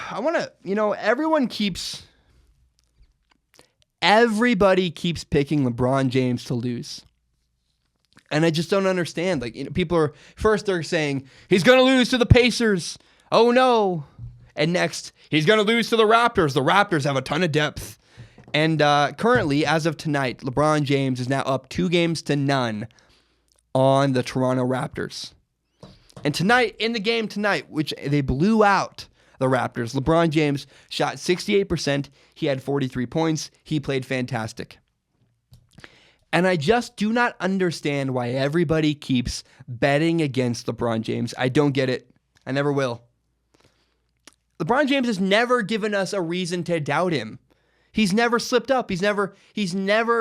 I want to, everybody keeps picking LeBron James to lose. And I just don't understand. They're saying, he's going to lose to the Pacers. Oh no. And next, he's going to lose to the Raptors. The Raptors have a ton of depth. And currently, as of tonight, LeBron James is now up 2-0 on the Toronto Raptors. And tonight, in the game tonight, which they blew out the Raptors, LeBron James shot 68%. He had 43 points. He played fantastic. And I just do not understand why everybody keeps betting against LeBron James. I don't get it. I never will. LeBron James has never given us a reason to doubt him. He's never slipped up. He's never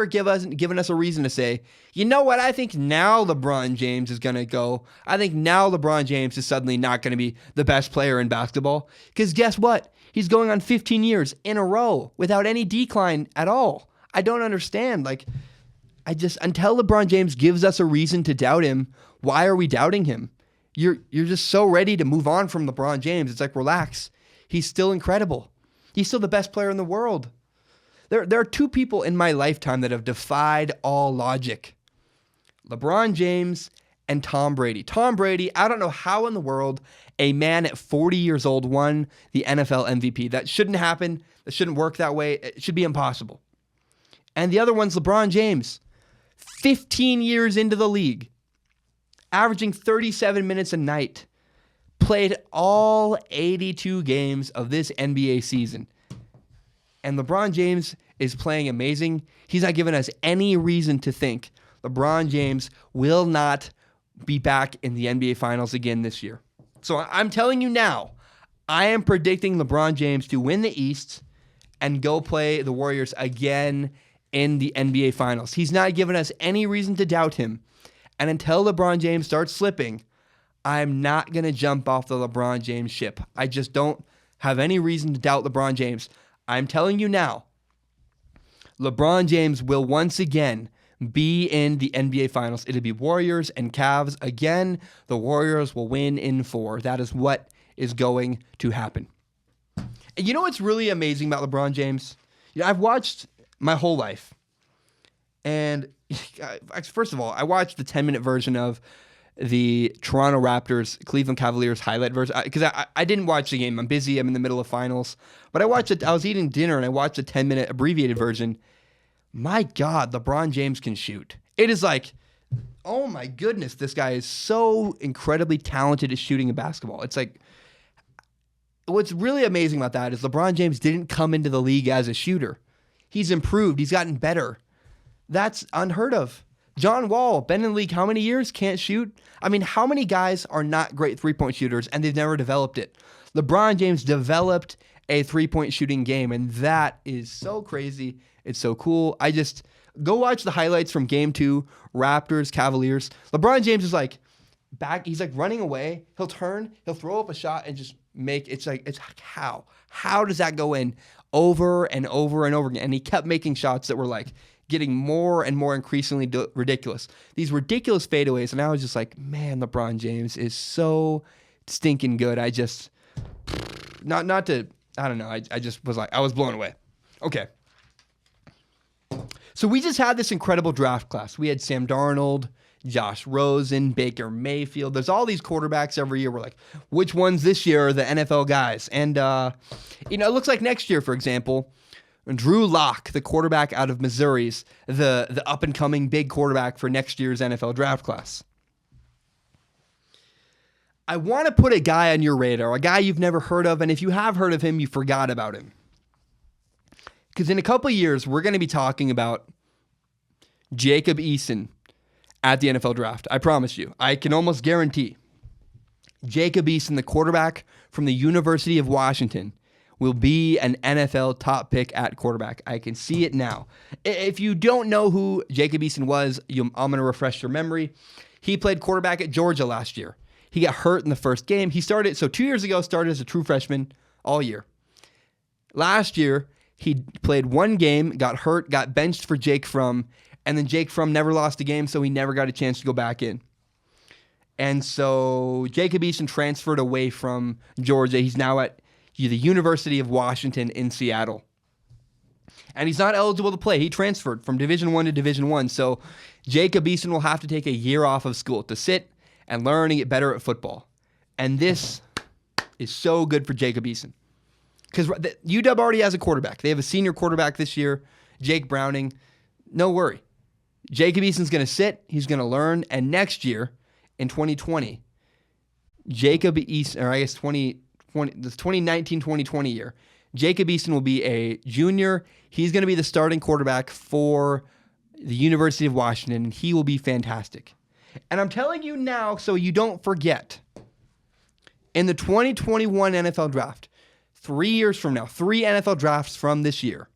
given us a reason to say, you know what, I think now LeBron James is going to go. I think now LeBron James is suddenly not going to be the best player in basketball. Because guess what? He's going on 15 years in a row without any decline at all. I don't understand. Until LeBron James gives us a reason to doubt him, why are we doubting him? You're just so ready to move on from LeBron James. It's like, relax. He's still incredible. He's still the best player in the world. There are two people in my lifetime that have defied all logic. LeBron James and Tom Brady. Tom Brady, I don't know how in the world a man at 40 years old won the NFL MVP. That shouldn't happen. That shouldn't work that way. It should be impossible. And the other one's LeBron James. 15 years into the league, averaging 37 minutes a night, played all 82 games of this NBA season. And LeBron James is playing amazing. He's not giving us any reason to think LeBron James will not be back in the NBA Finals again this year. So I'm telling you now, I am predicting LeBron James to win the East and go play the Warriors again in the NBA Finals. He's not giving us any reason to doubt him. And until LeBron James starts slipping, I'm not going to jump off the LeBron James ship. I just don't have any reason to doubt LeBron James. I'm telling you now, LeBron James will once again be in the NBA Finals. It'll be Warriors and Cavs again. The Warriors will win in 4. That is what is going to happen. And you know what's really amazing about LeBron James? I've watched my whole life. And first of all, I watched the 10-minute version of the Toronto Raptors, Cleveland Cavaliers highlight version, because I didn't watch the game. I'm busy. I'm in the middle of finals. But I watched it. I was eating dinner and I watched the 10-minute abbreviated version. My God, LeBron James can shoot. It is like, oh my goodness, this guy is so incredibly talented at shooting a basketball. It's like, what's really amazing about that is LeBron James didn't come into the league as a shooter. He's improved. He's gotten better. That's unheard of. John Wall, been in the league how many years? Can't shoot? I mean, how many guys are not great three-point shooters and they've never developed it? LeBron James developed a three-point shooting game, and that is so crazy. It's so cool. Go watch the highlights from Game 2, Raptors, Cavaliers. LeBron James is like back. He's like running away. He'll turn. He'll throw up a shot and just it's how does that go in over and over and over again? And he kept making shots that were like getting more and more increasingly ridiculous. These ridiculous fadeaways, and I was just like, man, LeBron James is so stinking good. I just not to, I don't know. I just was like, I was blown away. Okay. So we just had this incredible draft class. We had Sam Darnold, Josh Rosen, Baker Mayfield. There's all these quarterbacks every year. We're like, which ones this year are the NFL guys? And, it looks like next year, for example, Drew Lock, the quarterback out of Missouri's the up-and-coming big quarterback for next year's NFL draft class. I want to put a guy on your radar, a guy you've never heard of, and if you have heard of him, you forgot about him. Because in a couple of years, we're going to be talking about Jacob Eason at the NFL draft. I promise you. I can almost guarantee Jacob Eason, the quarterback from the University of Washington, will be an NFL top pick at quarterback. I can see it now. If you don't know who Jacob Eason was, I'm going to refresh your memory. He played quarterback at Georgia last year. He got hurt in the first game. He started 2 years ago, started as a true freshman all year. Last year, he played one game, got hurt, got benched for Jake Fromm, and then Jake Fromm never lost a game, so he never got a chance to go back in. And so Jacob Eason transferred away from Georgia. He's now at the University of Washington in Seattle. And he's not eligible to play. He transferred from Division I to Division I. So Jacob Eason will have to take a year off of school to sit and learn and get better at football. And this is so good for Jacob Eason. Because UW already has a quarterback. They have a senior quarterback this year, Jake Browning. No worry. Jacob Eason's going to sit. He's going to learn. And next year, in 2020, Jacob Eason, or I guess 2019-2020 year, Jacob Eason will be a junior. He's going to be the starting quarterback for the University of Washington, and he will be fantastic. And I'm telling you now so you don't forget, in the 2021 NFL draft, 3 years from now, 3 NFL drafts from this year,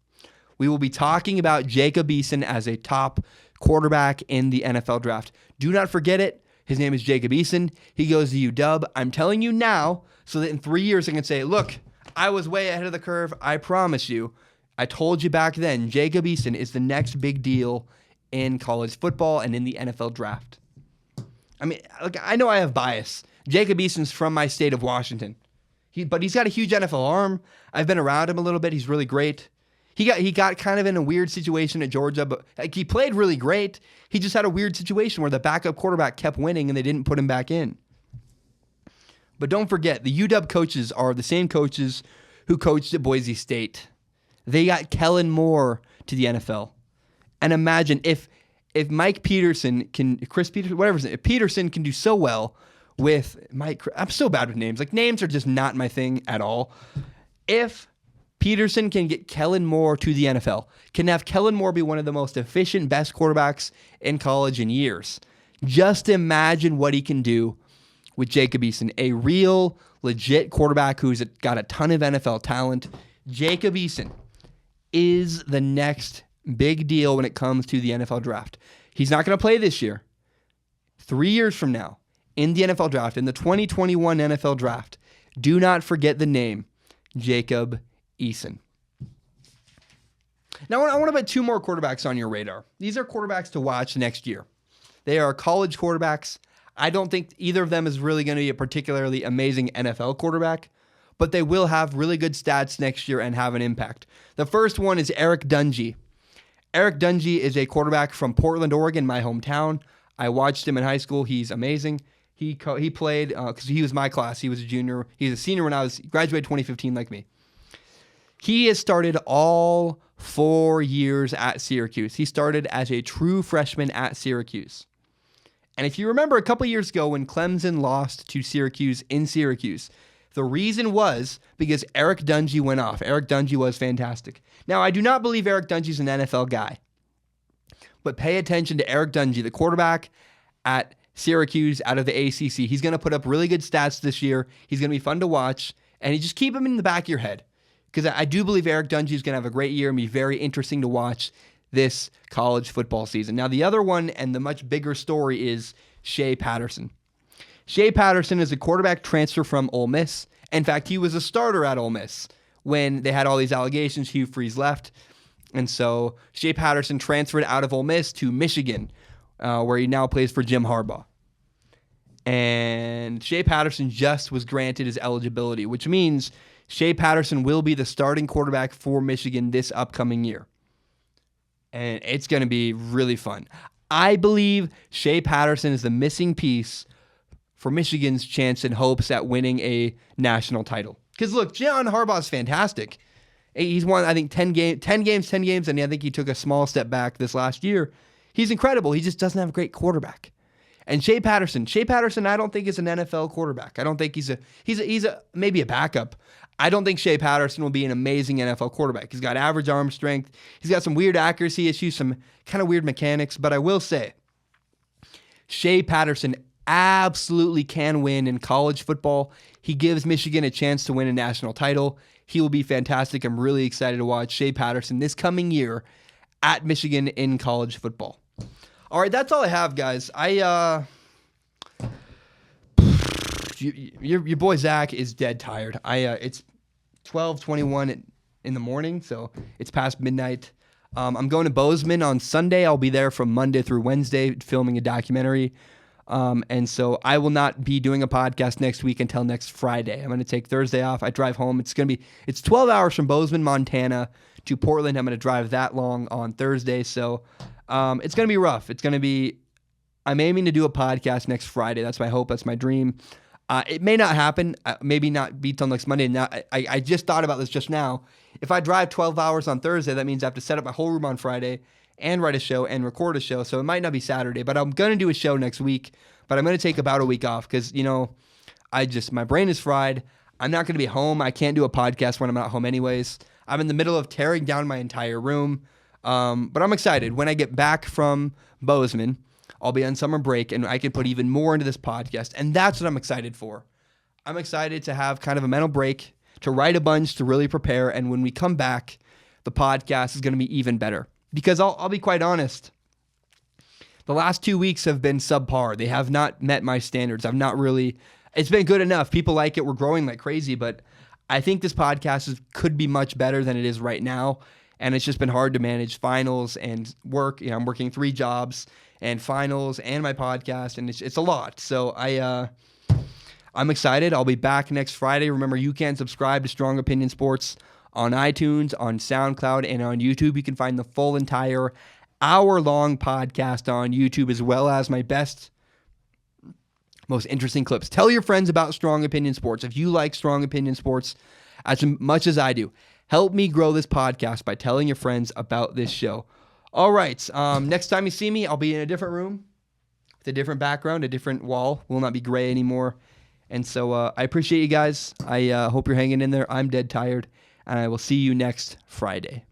we will be talking about Jacob Eason as a top quarterback in the NFL draft. Do not forget it. His name is Jacob Eason. He goes to UW. I'm telling you now so that in 3 years I can say, look, I was way ahead of the curve. I promise you. I told you back then, Jacob Eason is the next big deal in college football and in the NFL draft. I mean, look, I know I have bias. Jacob Eason's from my state of Washington. But he's got a huge NFL arm. I've been around him a little bit. He's really great. He got kind of in a weird situation at Georgia, but he played really great. He just had a weird situation where the backup quarterback kept winning and they didn't put him back in. But don't forget, the UW coaches are the same coaches who coached at Boise State. They got Kellen Moore to the NFL. And imagine if Mike Peterson can, Chris Peterson, whatever, if Peterson can do so well with Mike, I'm so bad with names. Like, names are just not my thing at all. If Peterson can get Kellen Moore to the NFL, can have Kellen Moore be one of the most efficient, best quarterbacks in college in years, just imagine what he can do with Jacob Eason, a real, legit quarterback who's got a ton of NFL talent. Jacob Eason is the next big deal when it comes to the NFL draft. He's not going to play this year. 3 years from now, in the NFL draft, in the 2021 NFL draft, do not forget the name Jacob Eason. Now, I want to put 2 more quarterbacks on your radar. These are quarterbacks to watch next year. They are college quarterbacks. I don't think either of them is really going to be a particularly amazing NFL quarterback, but they will have really good stats next year and have an impact. The first one is Eric Dungey. Eric Dungey is a quarterback from Portland, Oregon, my hometown. I watched him in high school. He's amazing. He played, because he was my class. He was a junior. He was a senior when I graduated 2015 like me. He has started all 4 years at Syracuse. He started as a true freshman at Syracuse. And if you remember a couple years ago when Clemson lost to Syracuse in Syracuse, the reason was because Eric Dungey went off. Eric Dungey was fantastic. Now, I do not believe Eric Dungey's an NFL guy, but pay attention to Eric Dungey, the quarterback at Syracuse out of the ACC. He's going to put up really good stats this year. He's going to be fun to watch, and you just keep him in the back of your head because I do believe Eric Dungey is going to have a great year and be very interesting to watch this college football season. Now, the other one and the much bigger story is Shea Patterson. Shea Patterson is a quarterback transfer from Ole Miss, In fact, he was a starter at Ole Miss when they had all these allegations. Hugh Freeze left. And so Shea Patterson transferred out of Ole Miss to Michigan, where he now plays for Jim Harbaugh. And Shea Patterson just was granted his eligibility, which means Shea Patterson will be the starting quarterback for Michigan this upcoming year. And it's going to be really fun. I believe Shea Patterson is the missing piece for Michigan's chance and hopes at winning a national title. Because look, John Harbaugh is fantastic. He's won, I think, 10 games, and I think he took a small step back this last year. He's incredible. He just doesn't have a great quarterback. And Shea Patterson, I don't think is an NFL quarterback. I don't think he's maybe a backup. I don't think Shea Patterson will be an amazing NFL quarterback. He's got average arm strength. He's got some weird accuracy issues, some kind of weird mechanics. But I will say, Shea Patterson absolutely can win in college football. He gives Michigan a chance to win a national title. He will be fantastic. I'm really excited to watch Shea Patterson this coming year at Michigan in college football. All right, that's all I have, guys. Your boy Zach is dead tired. It's 12:21 in the morning, so it's past midnight. I'm going to Bozeman on Sunday. I'll be there from Monday through Wednesday filming a documentary. And so I will not be doing a podcast next week until next Friday. I'm going to take Thursday off. I drive home. It's 12 hours from Bozeman, Montana to Portland. I'm going to drive that long on Thursday. So it's going to be rough. I'm aiming to do a podcast next Friday. That's my hope. That's my dream. It may not happen. Maybe not be till next Monday. Now, I just thought about this just now. If I drive 12 hours on Thursday, that means I have to set up my whole room on Friday and write a show and record a show. So it might not be Saturday, but I'm going to do a show next week. But I'm going to take about a week off because, my brain is fried. I'm not going to be home. I can't do a podcast when I'm not home anyways. I'm in the middle of tearing down my entire room. But I'm excited. When I get back from Bozeman, I'll be on summer break and I can put even more into this podcast. And that's what I'm excited for. I'm excited to have kind of a mental break, to write a bunch, to really prepare. And when we come back, the podcast is going to be even better. Because I'll be quite honest, the last 2 weeks have been subpar. They have not met my standards. It's been good enough. People like it. We're growing like crazy. But I think this podcast could be much better than it is right now. And it's just been hard to manage finals and work. I'm working 3 jobs and finals and my podcast, and it's a lot. So I'm excited. I'll be back next Friday. Remember, you can subscribe to Strong Opinion Sports on iTunes, on SoundCloud, and on YouTube. You can find the full entire hour-long podcast on YouTube, as well as my best, most interesting clips. Tell your friends about Strong Opinion Sports. If you like Strong Opinion Sports as much as I do, help me grow this podcast by telling your friends about this show. All right. Next time you see me, I'll be in a different room with a different background, a different wall. Will not be gray anymore. And so I appreciate you guys. I hope you're hanging in there. I'm dead tired. And I will see you next Friday.